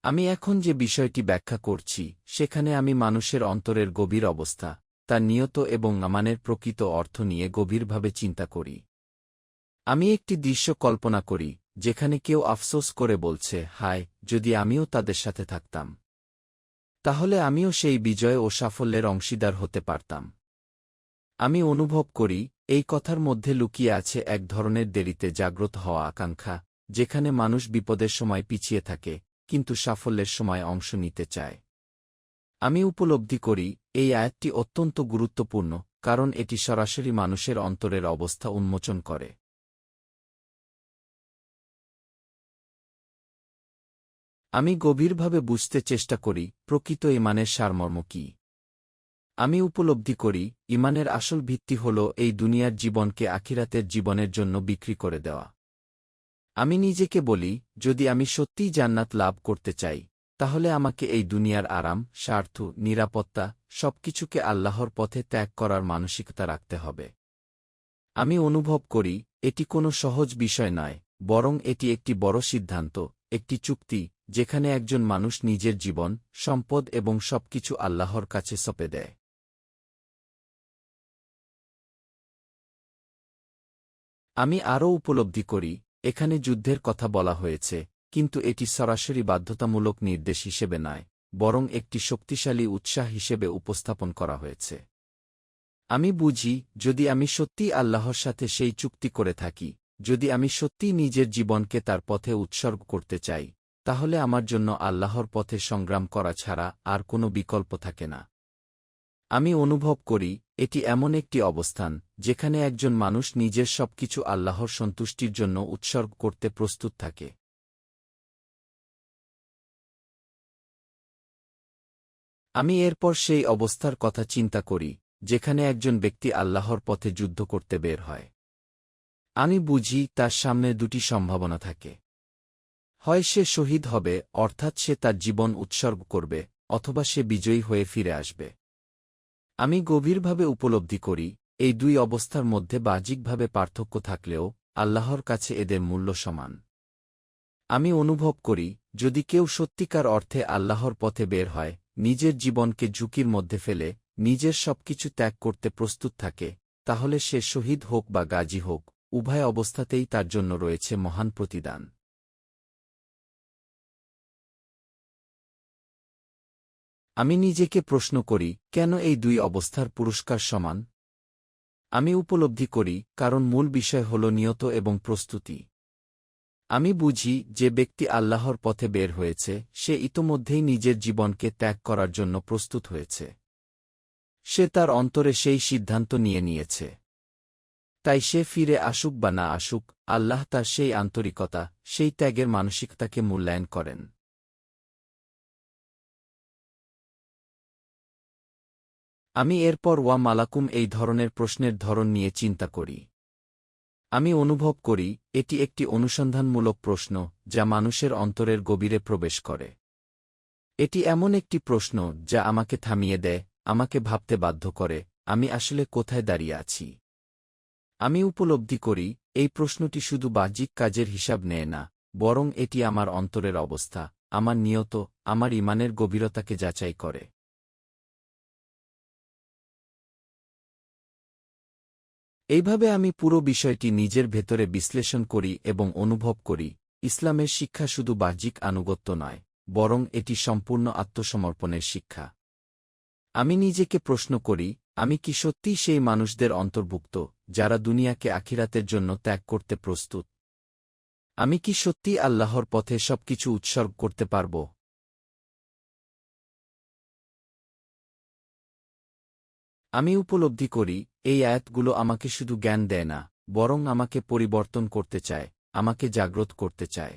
আমি এখন যে বিষয়টি ব্যাখ্যা করছি সেখানে আমি মানুষের অন্তরের গভীর অবস্থা, তার নিয়ত এবং আমানের প্রকৃত অর্থ নিয়ে গভীরভাবে চিন্তা করি। আমি একটি দৃশ্য কল্পনা করি যেখানে কেউ আফসোস করে বলছে, হায়, যদি আমিও তাদের সাথে থাকতাম, তাহলে আমিও সেই বিজয় ও সাফল্যের অংশীদার হতে পারতাম। আমি অনুভব করি এই কথার মধ্যে লুকিয়ে আছে এক ধরনের দেরিতে জাগ্রত হওয়া আকাঙ্ক্ষা, যেখানে মানুষ বিপদের সময় পিছিয়ে থাকে কিন্তু সাফল্যের সময় অংশ নিতে চায়। আমি উপলব্ধি করি এই আয়াতটি অত্যন্ত গুরুত্বপূর্ণ, কারণ এটি সরাসরি মানুষের অন্তরের অবস্থা উন্মোচন করে। আমি গভীরভাবে বুঝতে চেষ্টা করি প্রকৃত ঈমানের সারমর্ম কী। আমি উপলব্ধি করি ঈমানের আসল ভিত্তি হল এই দুনিয়ার জীবনকে আখিরাতের জীবনের জন্য বিক্রি করে দেওয়া। আমি নিজেকে বলি, যদি আমি সত্যিই জান্নাত লাভ করতে চাই, তাহলে আমাকে এই দুনিয়ার আরাম, স্বার্থ, নিরাপত্তা সবকিছুকে আল্লাহর পথে ত্যাগ করার মানসিকতা রাখতে হবে। আমি অনুভব করি এটি কোনো সহজ বিষয় নয়, বরং এটি একটি বড় সিদ্ধান্ত, একটি চুক্তি, যেখানে একজন মানুষ নিজের জীবন, সম্পদ এবং সবকিছু আল্লাহর কাছে সঁপে দেয়। আমি আরও উপলব্ধি করি এখানে যুদ্ধের কথা বলা হয়েছে, কিন্তু এটি সরাসরি বাধ্যতামূলক নির্দেশ হিসেবে নয়, বরং একটি শক্তিশালী উৎসাহ হিসেবে উপস্থাপন করা হয়েছে। আমি বুঝি যদি আমি সত্যিই আল্লাহর সাথে সেই চুক্তি করে থাকি, যদি আমি সত্যিই নিজের জীবনকে তার পথে উৎসর্গ করতে চাই, তাহলে আমার জন্য আল্লাহর পথে সংগ্রাম করা ছাড়া আর কোনো বিকল্প থাকে না। আমি অনুভব করি এটি এমন একটি অবস্থান যেখানে একজন মানুষ নিজের সবকিছু আল্লাহর সন্তুষ্টির জন্য উৎসর্গ করতে প্রস্তুত থাকে। আমি এরপর সেই অবস্থার কথা চিন্তা করি যেখানে একজন ব্যক্তি আল্লাহর পথে যুদ্ধ করতে বের হয়। আমি বুঝি তার সামনে দুটি সম্ভাবনা থাকে। হয় সে শহীদ হবে, অর্থাৎ সে তার জীবন উৎসর্গ করবে, অথবা সে বিজয়ী হয়ে ফিরে আসবে। আমি গভীরভাবে উপলব্ধি করি এই দুই অবস্থার মধ্যে বাহ্যিকভাবে পার্থক্য থাকলেও আল্লাহর কাছে এদের মূল্য সমান। আমি অনুভব করি যদি কেউ সত্যিকার অর্থে আল্লাহর পথে বের হয়, নিজের জীবনকে ঝুঁকির মধ্যে ফেলে নিজের সবকিছু ত্যাগ করতে প্রস্তুত থাকে, তাহলে সে শহীদ হোক বা গাজী হোক, উভয় অবস্থাতেই তার জন্য রয়েছে মহান প্রতিদান। আমি নিজেকে প্রশ্ন করি কেন এই দুই অবস্থার পুরস্কার সমান। আমি উপলব্ধি করি কারণ মূল বিষয় হল নিয়ত এবং প্রস্তুতি। আমি বুঝি যে ব্যক্তি আল্লাহর পথে বের হয়েছে সে ইতোমধ্যেই নিজের জীবনকে ত্যাগ করার জন্য প্রস্তুত হয়েছে। সে তার অন্তরে সেই সিদ্ধান্ত নিয়ে নিয়েছে। তাই সে ফিরে আসুক বা না আসুক, আল্লাহ তার সেই আন্তরিকতা, সেই ত্যাগের মানসিকতাকে মূল্যায়ন করেন। আমি এরপর ওয়া মালাকুম এই ধরনের প্রশ্নের ধরন নিয়ে চিন্তা করি। আমি অনুভব করি এটি একটি অনুসন্ধানমূলক প্রশ্ন যা মানুষের অন্তরের গভীরে প্রবেশ করে। এটি এমন একটি প্রশ্ন যা আমাকে থামিয়ে দেয়, আমাকে ভাবতে বাধ্য করে আমি আসলে কোথায় দাঁড়িয়ে আছি। আমি উপলব্ধি করি এই প্রশ্নটি শুধু বাহ্যিক কাজের হিসাব নেয় না, বরং এটি আমার অন্তরের অবস্থা, আমার নিয়ত, আমার ঈমানের গভীরতাকে যাচাই করে। এইভাবে আমি পুরো বিষয়টি নিজের ভেতরে বিশ্লেষণ করি এবং অনুভব করি ইসলামের শিক্ষা শুধু বাহ্যিক আনুগত্য নয়, বরং এটি সম্পূর্ণ আত্মসমর্পণের শিক্ষা। আমি নিজেকে প্রশ্ন করি আমি কি সত্যিই সেই মানুষদের অন্তর্ভুক্ত যারা দুনিয়াকে আখিরাতের জন্য ত্যাগ করতে প্রস্তুত? আমি কি সত্যিই আল্লাহর পথে সবকিছু উৎসর্গ করতে পারব? আমি উপলব্ধি করি এই আয়াতগুলো আমাকে শুধু জ্ঞান দেয় না, বরং আমাকে পরিবর্তন করতে চায়, আমাকে জাগ্রত করতে চায়।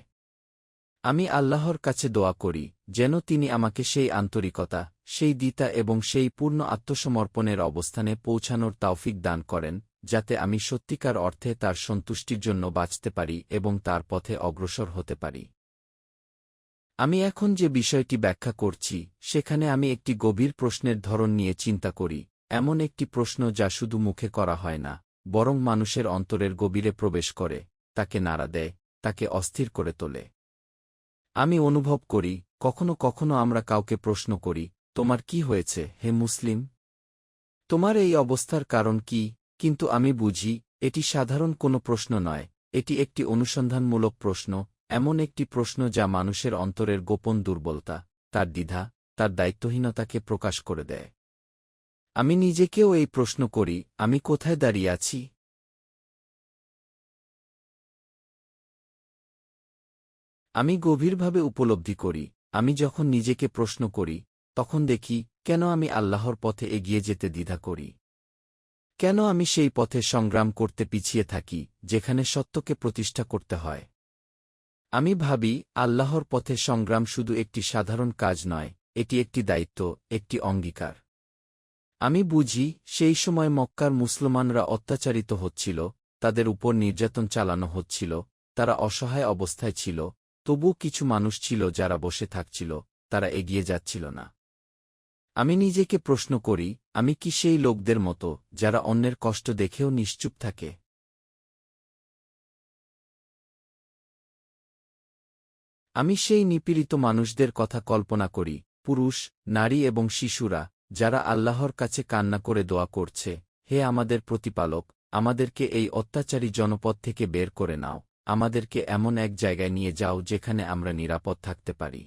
আমি আল্লাহর কাছে দোয়া করি যেন তিনি আমাকে সেই আন্তরিকতা, সেই দ্বিতা এবং সেই পূর্ণ আত্মসমর্পণের অবস্থানে পৌঁছানোর তৌফিক দান করেন, যাতে আমি সত্যিকার অর্থে তার সন্তুষ্টির জন্য বাঁচতে পারি এবং তার পথে অগ্রসর হতে পারি। আমি এখন যে বিষয়টি ব্যাখ্যা করছি সেখানে আমি একটি গভীর প্রশ্নের ধরন নিয়ে চিন্তা করি, এমন একটি প্রশ্ন যা শুধু মুখে করা হয় না, বরং মানুষের অন্তরের গভীরে প্রবেশ করে, তাকে নাড়া দেয়, তাকে অস্থির করে তোলে। আমি অনুভব করি কখনো কখনো আমরা কাউকে প্রশ্ন করি, তোমার কি হয়েছে হে মুসলিম? তোমার এই অবস্থার কারণ কি? কিন্তু আমি বুঝি, এটি সাধারণ কোনো প্রশ্ন নয়, এটি একটি অনুসন্ধানমূলক প্রশ্ন, এমন একটি প্রশ্ন যা মানুষের অন্তরের গোপন দুর্বলতা, তার দ্বিধা, তার দায়িত্বহীনতাকে প্রকাশ করে দেয়। আমি নিজেকেও এই প্রশ্ন করি, আমি কোথায় দাঁড়িয়ে আছি? আমি গভীরভাবে উপলব্ধি করি, আমি যখন নিজেকে প্রশ্ন করি, তখন দেখি, কেন আমি আল্লাহর পথে এগিয়ে যেতে দ্বিধা করি? কেন আমি সেই পথে সংগ্রাম করতে পিছিয়ে থাকি, যেখানে সত্যকে প্রতিষ্ঠা করতে হয়? আমি ভাবি, আল্লাহর পথে সংগ্রাম শুধু একটি সাধারণ কাজ নয়, এটি একটি দায়িত্ব, একটি অঙ্গীকার। আমি বুঝি, সেই সময় মক্কার মুসলমানরা অত্যাচারিত হচ্ছিল, তাদের উপর নির্যাতন চালানো হচ্ছিল, তারা অসহায় অবস্থায় ছিল, তবুও কিছু মানুষ ছিল যারা বসে থাকছিল, তারা এগিয়ে যাচ্ছিল না। আমি নিজেকে প্রশ্ন করি, আমি কি সেই লোকদের মতো, যারা অন্যের কষ্ট দেখেও নিশ্চুপ থাকে? আমি সেই নিপীড়িত মানুষদের কথা কল্পনা করি, পুরুষ, নারী এবং শিশুরা, যারা আল্লাহর কাছে কান্না করে দোয়া করছে, হে আমাদের প্রতিপালক, আমাদেরকে এই অত্যাচারী জনপদ থেকে বের করে নাও, আমাদেরকে এমন এক জায়গায় নিয়ে যাও যেখানে আমরা নিরাপদ থাকতে পারি।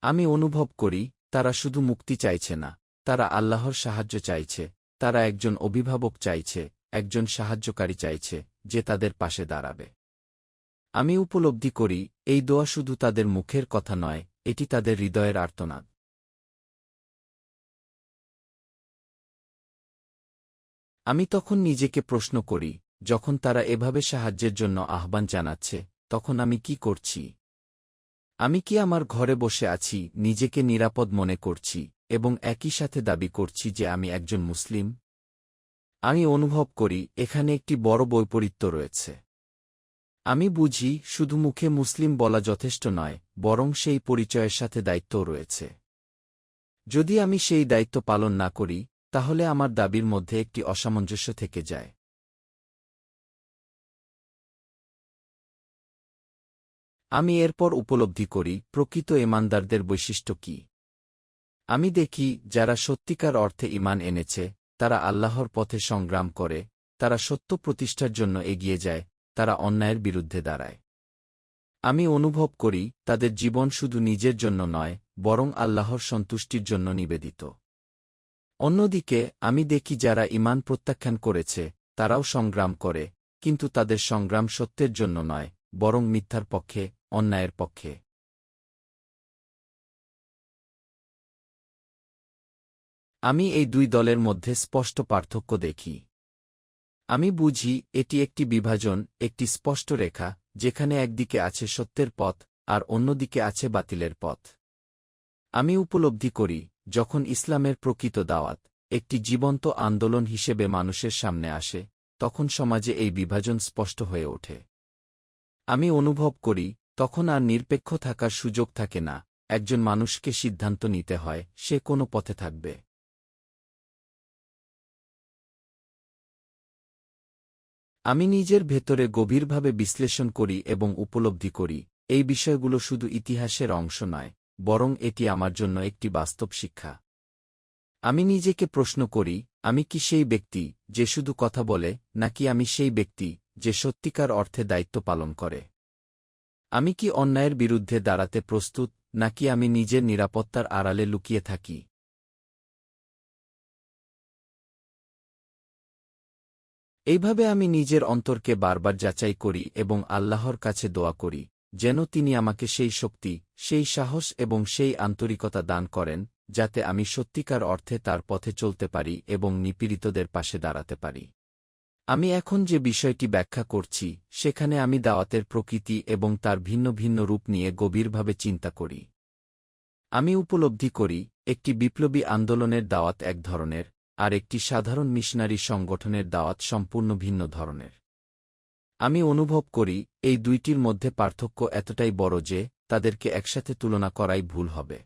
আমি অনুভব করি, তারা শুধু মুক্তি চাইছে না, তারা আল্লাহর সাহায্য চাইছে, তারা একজন অভিভাবক চাইছে, একজন সাহায্যকারী চাইছে, যে তাদের পাশে দাঁড়াবে। আমি উপলব্ধি করি, এই দোয়া শুধু তাদের মুখের কথা নয়, এটি তাদের হৃদয়ের আর্তনাদ। আমি তখন নিজেকে প্রশ্ন করি, যখন তারা এভাবে সাহায্যের জন্য আহ্বান জানাচ্ছে, তখন আমি কি করছি? আমি কি আমার ঘরে বসে আছি, নিজেকে নিরাপদ মনে করছি, এবং একই সাথে দাবি করছি যে আমি একজন মুসলিম? আমি অনুভব করি, এখানে একটি বড় বৈপরীত্য রয়েছে। আমি বুঝি, শুধু মুখে মুসলিম বলা যথেষ্ট নয়, বরং সেই পরিচয়ের সাথে দায়িত্বও রয়েছে। যদি আমি সেই দায়িত্ব পালন না করি, তাহলে আমার দাবির মধ্যে একটি অসামঞ্জস্য থেকে যায়। আমি এরপর উপলব্ধি করি, প্রকৃত ঈমানদারদের বৈশিষ্ট্য কি। আমি দেখি, যারা সত্যিকার অর্থে ঈমান এনেছে, তারা আল্লাহর পথে সংগ্রাম করে, তারা সত্য প্রতিষ্ঠার জন্য এগিয়ে যায়, তারা অন্যায়ের বিরুদ্ধে দাঁড়ায়। আমি অনুভব করি, তাদের জীবন শুধু নিজের জন্য নয়, বরং আল্লাহর সন্তুষ্টির জন্য নিবেদিত। অন্যদিকে, আমি দেখি যারা ঈমান প্রত্যাখ্যান করেছে, তারাও সংগ্রাম করে, কিন্তু তাদের সংগ্রাম সত্যের জন্য নয়, বরং মিথ্যার পক্ষে, অন্যায়ের পক্ষে। আমি এই দুই দলের মধ্যে স্পষ্ট পার্থক্য দেখি। আমি বুঝি, এটি একটি বিভাজন, একটি স্পষ্ট রেখা, যেখানে একদিকে আছে সত্যের পথ, আর অন্যদিকে আছে বাতিলের পথ। আমি উপলব্ধি করি, যখন ইসলামের প্রকৃত দাওয়াত একটি জীবন্ত আন্দোলন হিসেবে মানুষের সামনে আসে, তখন সমাজে এই বিভাজন স্পষ্ট হয়ে ওঠে। আমি অনুভব করি, তখন আর নিরপেক্ষ থাকার সুযোগ থাকে না, একজন মানুষকে সিদ্ধান্ত নিতে হয়, সে কোনো পথে থাকবে। আমি নিজের ভেতরে গভীরভাবে বিশ্লেষণ করি এবং উপলব্ধি করি, এই বিষয়গুলো শুধু ইতিহাসের অংশ নয়, বরং এটি আমার জন্য একটি বাস্তব শিক্ষা। আমি নিজেকে প্রশ্ন করি, আমি কি সেই ব্যক্তি, যে শুধু কথা বলে, নাকি আমি সেই ব্যক্তি, যে সত্যিকার অর্থে দায়িত্ব পালন করে? আমি কি অন্যায়ের বিরুদ্ধে দাঁড়াতে প্রস্তুত, নাকি আমি নিজের নিরাপত্তার আড়ালে লুকিয়ে থাকি? এইভাবে আমি নিজের অন্তরকে বারবার যাচাই করি এবং আল্লাহর কাছে দোয়া করি, যেন তিনি আমাকে সেই শক্তি, সেই সাহস এবং সেই আন্তরিকতা দান করেন, যাতে আমি সত্যিকার অর্থে তার পথে চলতে পারি এবং নিপীড়িতদের পাশে দাঁড়াতে পারি। আমি এখন যে বিষয়টি ব্যাখ্যা করছি, সেখানে আমি দাওয়াতের প্রকৃতি এবং তার ভিন্ন ভিন্ন রূপ নিয়ে গভীরভাবে চিন্তা করি। আমি উপলব্ধি করি, একটি বিপ্লবী আন্দোলনের দাওয়াত এক ধরনের, আর একটি সাধারণ মিশনারি সংগঠনের দাওয়াত সম্পূর্ণ ভিন্ন ধরনের। আমি অনুভব করি, এই দুইটির মধ্যে পার্থক্য এতটাই বড় যে, তাদেরকে একসাথে তুলনা করাই ভুল হবে।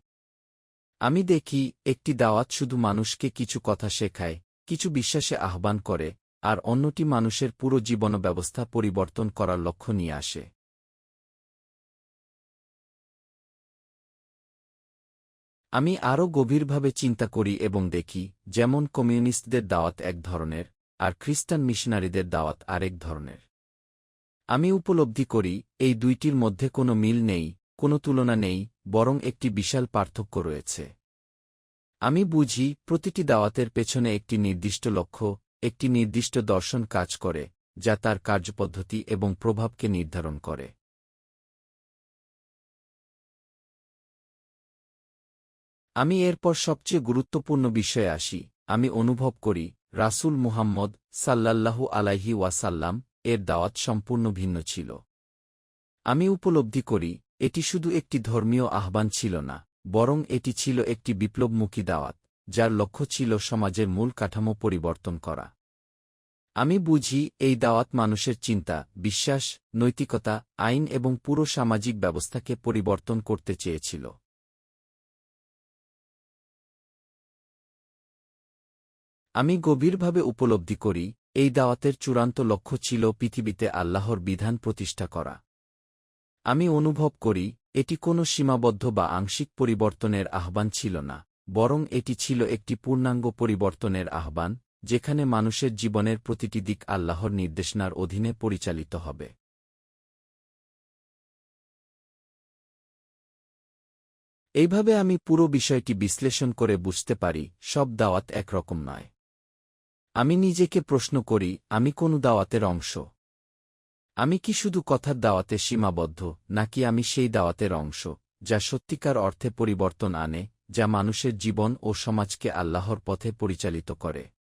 আমি দেখি, একটি দাওয়াত শুধু মানুষকে কিছু কথা শেখায়, কিছু বিশ্বাসে আহ্বান করে, আর অন্যটি মানুষের পুরো জীবন ব্যবস্থা পরিবর্তন করার লক্ষ্য নিয়ে আসে। আমি আরও গভীরভাবে চিন্তা করি এবং দেখি, যেমন কমিউনিস্টদের দাওয়াত এক ধরনের, আর খ্রিস্টান মিশনারিদের দাওয়াত আরেক ধরনের। আমি উপলব্ধি করি, এই দুইটির মধ্যে কোনো মিল নেই, কোনো তুলনা নেই, বরং একটি বিশাল পার্থক্য রয়েছে। আমি বুঝি, প্রতিটি দাওয়াতের পেছনে একটি নির্দিষ্ট লক্ষ্য, একটি নির্দিষ্ট দর্শন কাজ করে, যা তার কার্যপদ্ধতি এবং প্রভাবকে নির্ধারণ করে। আমি এরপর সবচেয়ে গুরুত্বপূর্ণ বিষয়ে আসি। আমি অনুভব করি, রাসূল মুহাম্মদ সাল্লাল্লাহু আলাইহি ওয়াসাল্লাম এর দাওয়াত সম্পূর্ণ ভিন্ন ছিল। আমি উপলব্ধি করি, এটি শুধু একটি ধর্মীয় আহ্বান ছিল না, বরং এটি ছিল একটি বিপ্লবমুখী দাওয়াত, যার লক্ষ্য ছিল সমাজের মূল কাঠামো পরিবর্তন করা। আমি বুঝি, এই দাওয়াত মানুষের চিন্তা, বিশ্বাস, নৈতিকতা, আইন এবং পুরো সামাজিক ব্যবস্থাকে পরিবর্তন করতে চেয়েছিল। আমি গভীরভাবে উপলব্ধি করি, এই দাওয়াতের চূড়ান্ত লক্ষ্য ছিল পৃথিবীতে আল্লাহর বিধান প্রতিষ্ঠা করা। আমি অনুভব করি, এটি কোনো সীমাবদ্ধ বা আংশিক পরিবর্তনের আহ্বান ছিল না, বরং এটি ছিল একটি পূর্ণাঙ্গ পরিবর্তনের আহ্বান, যেখানে মানুষের জীবনের প্রতিটি দিক আল্লাহর নির্দেশনার অধীনে পরিচালিত হবে। এইভাবে আমি পুরো বিষয়টি বিশ্লেষণ করে বুঝতে পারি, সব দাওয়াত একরকম নয়। আমি নিজেকে প্রশ্ন করি, আমি কোন দাওয়াতের অংশ? আমি কি শুধু কথার দাওয়াতে সীমাবদ্ধ, নাকি আমি সেই দাওয়াতের অংশ, যা সত্যিকার অর্থে পরিবর্তন আনে, যা মানুষের জীবন ও সমাজকে আল্লাহর পথে পরিচালিত করে?